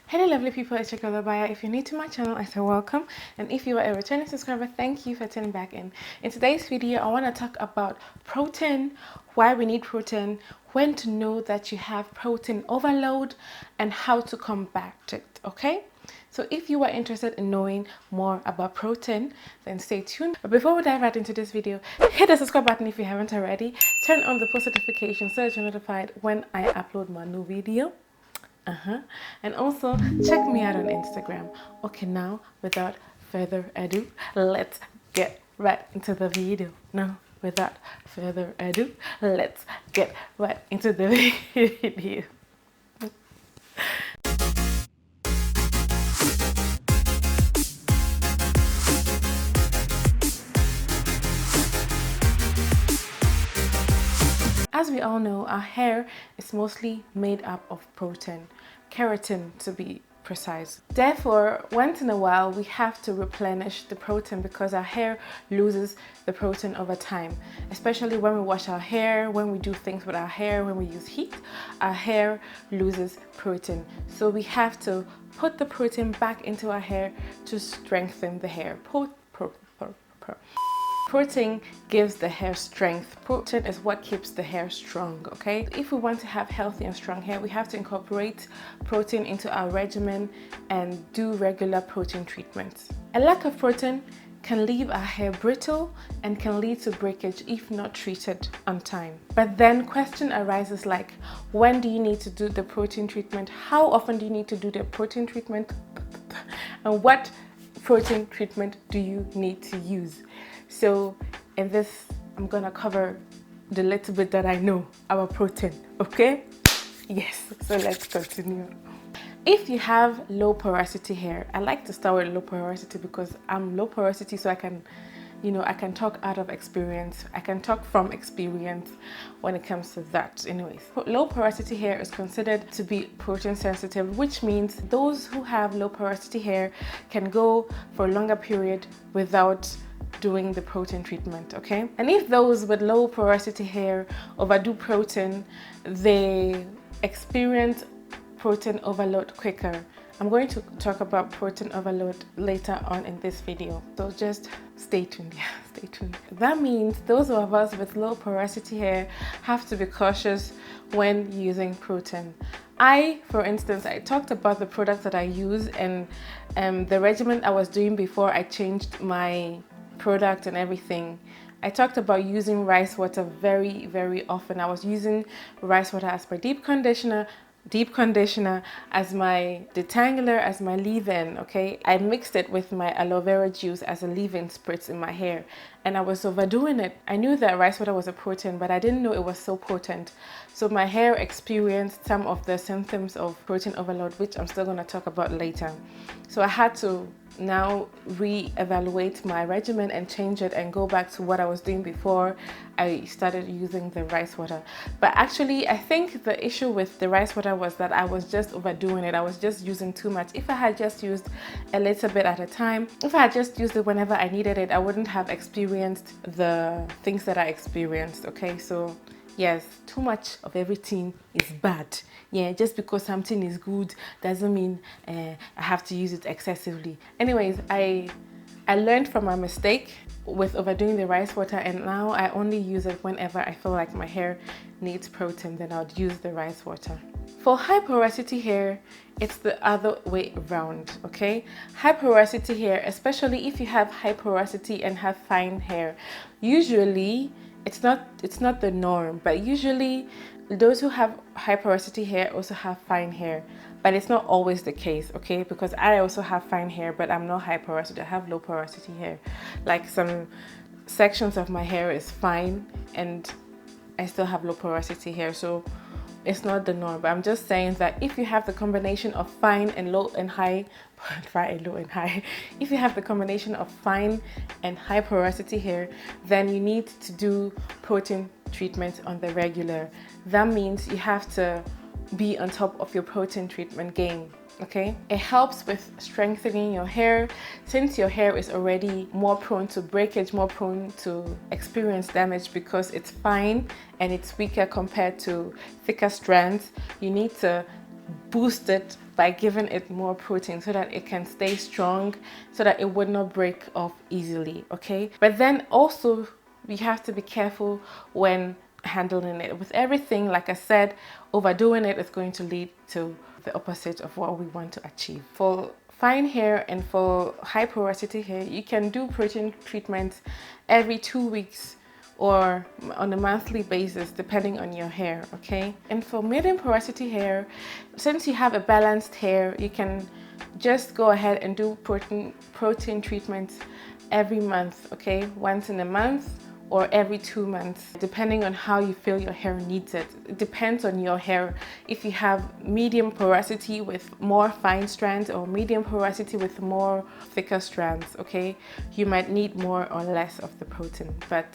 Hello lovely people, it's your girl Obaa Yaa. If you're new to my channel, I say welcome, and if you are a returning subscriber, thank you for tuning back in. In today's video, I want to talk about protein, why we need protein, when to know that you have protein overload, and how to combat it, okay? So if you are interested in knowing more about protein, then stay tuned. But before we dive right into this video, hit the subscribe button if you haven't already, turn on the post notification so that you're notified when I upload my new video. And also check me out on Instagram. Okay, now without further ado, let's get right into the video. Now without further ado, let's get right into the video. As we all know, our hair is mostly made up of protein, keratin to be precise. Therefore, once in a while, we have to replenish the protein because our hair loses the protein over time, especially when we wash our hair, when we do things with our hair, when we use heat, our hair loses protein. So we have to put the protein back into our hair to strengthen the hair. Protein gives the hair strength. Protein is what keeps the hair strong, okay? If we want to have healthy and strong hair, we have to incorporate protein into our regimen and do regular protein treatments. A lack of protein can leave our hair brittle and can lead to breakage if not treated on time. But then question arises like, when do you need to do the protein treatment? How often do you need to do the protein treatment? And what protein treatment do you need to use? So in this, I'm gonna cover the little bit that I know about protein, okay? Yes, so let's continue. If you have low porosity hair, I like to start with low porosity because I'm low porosity, so I can talk out of experience. I can talk from experience when it comes to that. Anyways, low porosity hair is considered to be protein sensitive, which means those who have low porosity hair can go for a longer period without doing the protein treatment, okay? And if those with low porosity hair overdo protein, they experience protein overload quicker. I'm going to talk about protein overload later on in this video, so just stay tuned. Yeah, stay tuned. That means those of us with low porosity hair have to be cautious when using protein. For instance, I talked about the products that I use and the regimen I was doing before I changed my product and everything. I talked about using rice water very, very often. I was using rice water as my deep conditioner, as my detangler, as my leave-in, okay? I mixed it with my aloe vera juice as a leave-in spritz in my hair, and I was overdoing it. I knew that rice water was a protein, but I didn't know it was so potent. So my hair experienced some of the symptoms of protein overload, which I'm still going to talk about later. So I had to now re-evaluate my regimen and change it and go back to what I was doing before I started using the rice water. But actually, I think the issue with the rice water was that I was just overdoing it. I was just using too much. If I had just used a little bit at a time, if I had just used it whenever I needed it, I wouldn't have experienced the things that I experienced, okay? So yes, too much of everything is bad. Yeah, just because something is good doesn't mean I have to use it excessively. Anyways, I learned from my mistake with overdoing the rice water, and now I only use it whenever I feel like my hair needs protein, then I'll use the rice water. For high porosity hair, it's the other way around, okay? High porosity hair, especially if you have high porosity and have fine hair, usually it's not the norm, but usually those who have high porosity hair also have fine hair, but it's not always the case, okay? Because I also have fine hair, but I'm not high porosity. I have low porosity hair. Like some sections of my hair is fine and I still have low porosity hair, so it's not the norm. But I'm just saying that if you have the combination of fine and low and high, if you have the combination of fine and high porosity hair, then you need to do protein treatment on the regular. That means you have to be on top of your protein treatment game, okay? It helps with strengthening your hair since your hair is already more prone to breakage, more prone to experience damage because it's fine and it's weaker compared to thicker strands. You need to boost it by giving it more protein so that it can stay strong, so that it would not break off easily, okay? But then also we have to be careful when handling it. With everything, like I said, overdoing it is going to lead to the opposite of what we want to achieve. For fine hair and for high porosity hair, you can do protein treatments every 2 weeks or on a monthly basis, depending on your hair, okay? And for medium porosity hair, since you have a balanced hair, you can just go ahead and do protein treatments every month, okay? Once in a month or every 2 months, depending on how you feel your hair needs it. It depends on your hair. If you have medium porosity with more fine strands or medium porosity with more thicker strands, okay, you might need more or less of the protein. But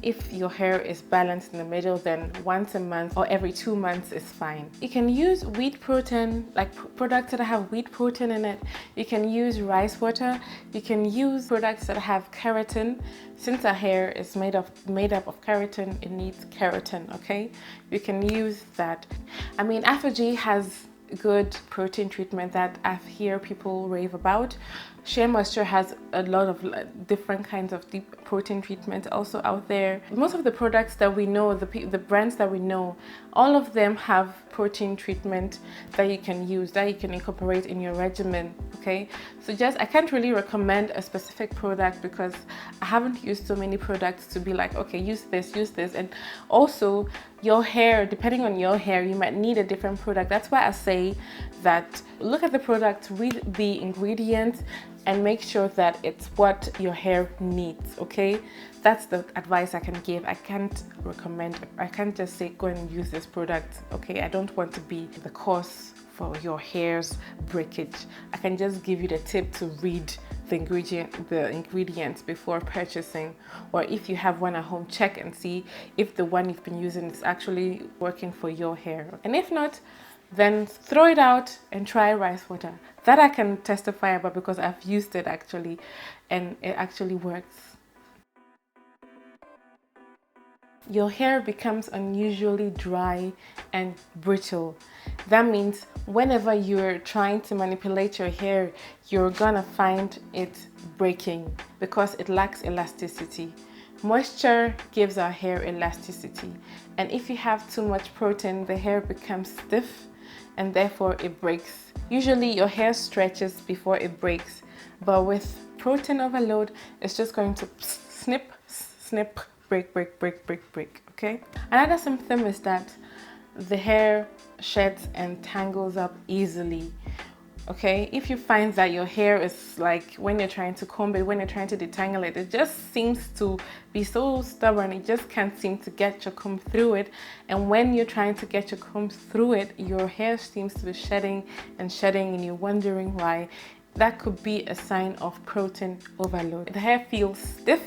if your hair is balanced in the middle, then once a month or every 2 months is fine. You can use wheat protein, like products that have wheat protein in it. You can use rice water. You can use products that have keratin. Since our hair is made up of keratin, it needs keratin, okay? You can use that. I mean, Afrogy has good protein treatment that I hear people rave about. Shea Moisture has a lot of different kinds of deep protein treatment also out there. Most of the products that we know, the brands that we know, all of them have protein treatment that you can use, that you can incorporate in your regimen, okay? So I can't really recommend a specific product because I haven't used so many products to be like, okay, use this. And also your hair, depending on your hair, you might need a different product. That's why I say that look at the product, read the ingredients, and make sure that it's what your hair needs, okay? That's the advice I can give. I can't recommend, I can't just say go and use this product, okay? I don't want to be the cause for your hair's breakage. I can just give you the tip to read the ingredients before purchasing, or if you have one at home, check and see if the one you've been using is actually working for your hair. And if not, then throw it out and try rice water. That I can testify about because I've used it actually, and it actually works. Your hair becomes unusually dry and brittle. That means whenever you're trying to manipulate your hair, you're gonna find it breaking because it lacks elasticity. Moisture gives our hair elasticity, and if you have too much protein, the hair becomes stiff and therefore it breaks. Usually your hair stretches before it breaks, but with protein overload, it's just going to snip, snip, break, okay? Another symptom is that the hair sheds and tangles up easily, okay? If you find that your hair is like, when you're trying to comb it, when you're trying to detangle it, it just seems to be so stubborn, it just can't seem to get your comb through it. And when you're trying to get your comb through it, your hair seems to be shedding and you're wondering why. That could be a sign of protein overload. The hair feels stiff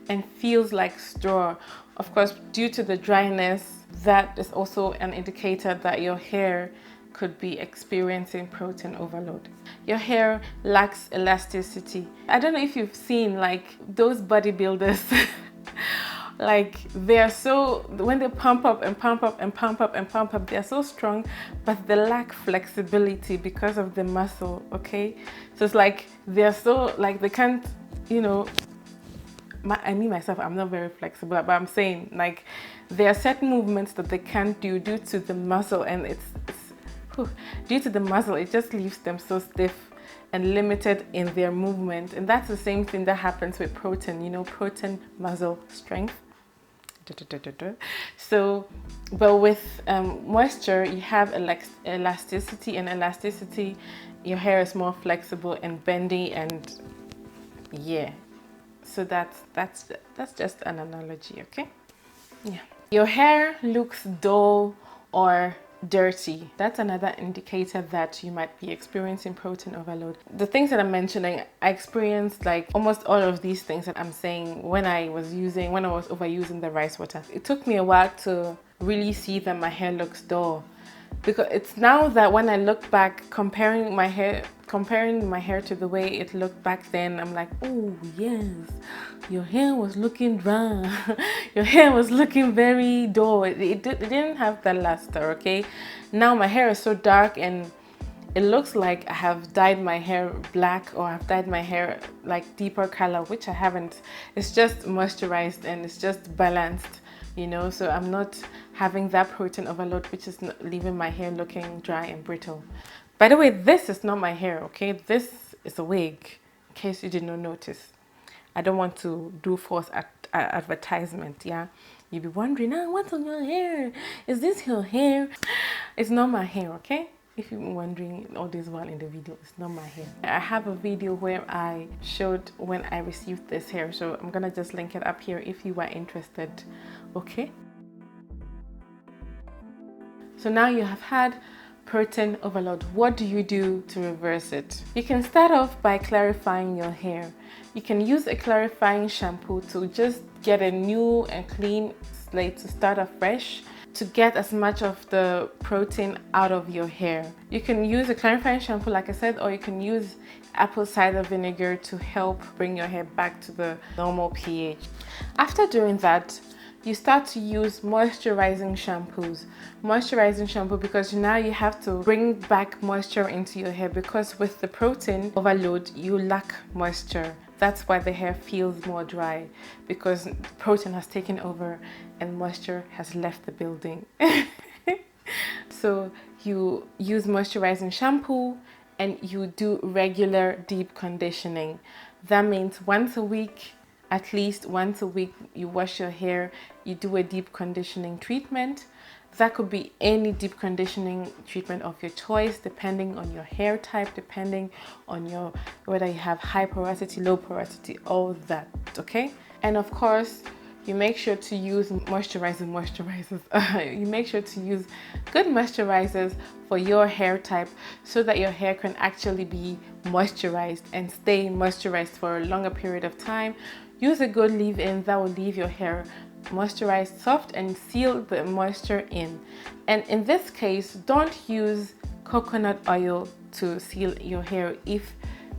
and feels like straw. Of course, due to the dryness, that is also an indicator that your hair could be experiencing protein overload. Your hair lacks elasticity. I don't know if you've seen like those bodybuilders like they're so, when they pump up, they're so strong, but they lack flexibility because of the muscle, okay? So it's like they're so, like they can't, you know, I mean myself, I'm not very flexible, but I'm saying like there are certain movements that they can't do due to the muscle, and due to the muscle, it just leaves them so stiff and limited in their movement. And that's the same thing that happens with protein, you know, protein muscle strength. So, but with moisture, you have elasticity, and elasticity, your hair is more flexible and bendy, and yeah. So that's just an analogy, okay? Yeah. Your hair looks dull or dirty. That's another indicator that you might be experiencing protein overload. The things that I'm mentioning, I experienced like almost all of these things that I'm saying when I was overusing the rice water. It took me a while to really see that my hair looks dull, because it's now that when I look back, comparing my hair to the way it looked back then, I'm like, oh yes, your hair was looking dry. Your hair was looking very dull. It didn't have that luster, okay? Now my hair is so dark and it looks like I have dyed my hair black or I've dyed my hair like deeper color, which I haven't. It's just moisturized and it's just balanced, you know, so I'm not having that protein overload, which is leaving my hair looking dry and brittle. By the way, this is not my hair, okay? This is a wig, in case you did not notice. I don't want to do false advertisement, yeah? You'll be wondering, what's on your hair? Is this your hair? It's not my hair, okay? If you're wondering all this while in the video, it's not my hair. I have a video where I showed when I received this hair, so I'm gonna just link it up here if you are interested, okay? So now you have had protein overload. What do you do to reverse it? You can start off by clarifying your hair. You can use a clarifying shampoo to just get a new and clean slate to start afresh, to get as much of the protein out of your hair. You can use a clarifying shampoo, like I said, or you can use apple cider vinegar to help bring your hair back to the normal pH. After doing that, you start to use moisturizing shampoos. Moisturizing shampoo, because now you have to bring back moisture into your hair, because with the protein overload, you lack moisture. That's why the hair feels more dry, because protein has taken over and moisture has left the building. So you use moisturizing shampoo and you do regular deep conditioning. That means once a week, at least once a week, you wash your hair, you do a deep conditioning treatment. That could be any deep conditioning treatment of your choice, depending on your hair type, depending on your whether you have high porosity, low porosity, all that, okay? And of course, you make sure to use moisturizers. You make sure to use good moisturizers for your hair type, so that your hair can actually be moisturized and stay moisturized for a longer period of time. Use a good leave-in that will leave your hair moisturized, soft, and seal the moisture in. And in this case, don't use coconut oil to seal your hair if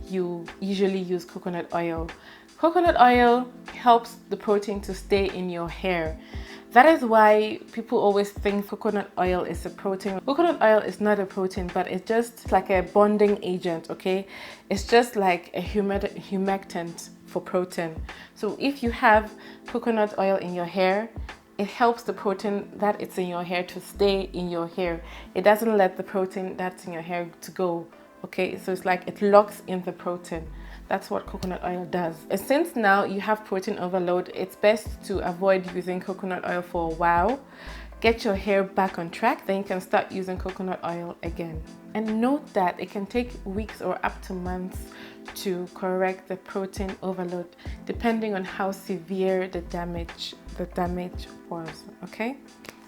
you usually use coconut oil. Coconut oil helps the protein to stay in your hair. That is why people always think coconut oil is a protein. Coconut oil is not a protein, but it's just like a bonding agent, okay? It's just like a humectant for protein. So if you have coconut oil in your hair, it helps the protein that it's in your hair to stay in your hair. It doesn't let the protein that's in your hair to go, okay? So it's like it locks in the protein. That's what coconut oil does. And since now you have protein overload, it's best to avoid using coconut oil for a while. Get your hair back on track, then you can start using coconut oil again. And note that it can take weeks or up to months to correct the protein overload, depending on how severe the damage was, okay?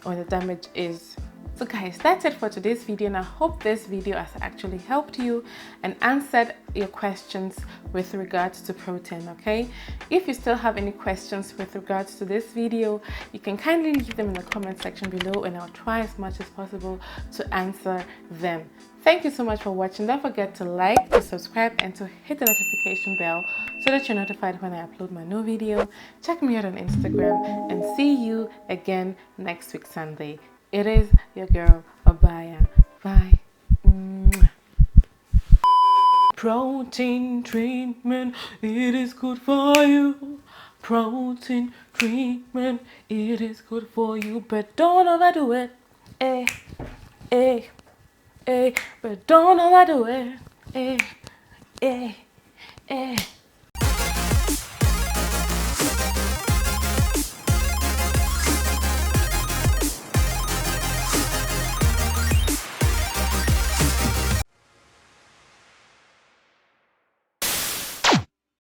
Or the damage is. So guys, that's it for today's video, and I hope this video has actually helped you and answered your questions with regards to protein, okay? If you still have any questions with regards to this video, you can kindly leave them in the comment section below, and I'll try as much as possible to answer them. Thank you so much for watching. Don't forget to like, to subscribe, and to hit the notification bell so that you're notified when I upload my new video. Check me out on Instagram, and see you again next week Sunday. It is your girl, Obaa Yaa. Bye. Protein treatment, it is good for you. Protein treatment, it is good for you. But don't overdo it. Eh, eh, eh. But don't overdo it. Eh, eh, eh.